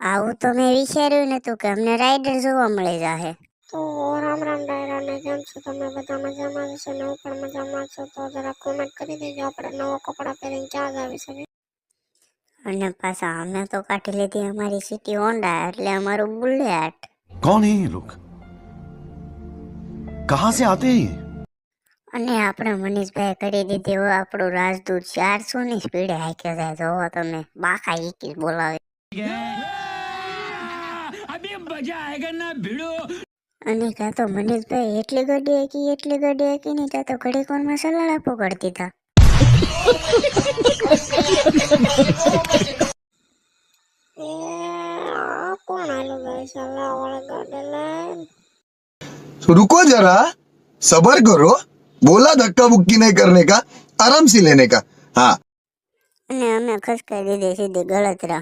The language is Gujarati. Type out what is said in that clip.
આવું તો મેં વિચાર્યું નતું કે અમને રાઈડર જોવા મળી જાહે। તો રામ રામ ડાયરા ને કેમ છો તમે બધા મજામાં છો ને હું પણ મજામાં છું। તો જરા કોમેન્ટ કરી દેજો આપણે નવા કપડાં પહેરીને ક્યાં જાવી શકે। અને પાછા અમે તો કાઢી લીધી અમારી સિટી હોન્ડા એટલે અમારું બુલેટ। कौन है ये लोग कहां से आते हैं ये અને આપણે મનીષભાઈ કરી દીધી હવે આપણું રાજદૂત 400 ની સ્પીડે હાંકે જાય જોવો તમે બાકા એકી બોલાવે। અને કાં તો મનીષભાઈ એટલી ગાડી હાંકી નહીં ત્યાં તો ઘડીક વારમાં સલાડા પકડી દીધા। કોણ આલો ગઈ સલા વાળા ગાડી લઈને? तो रुको जरा सबर करो बोला धक्का मुक्की नहीं करने का आराम से लेने का हाँ। અને અમે ખસકાઈ દીધી સીધી ગળતરા।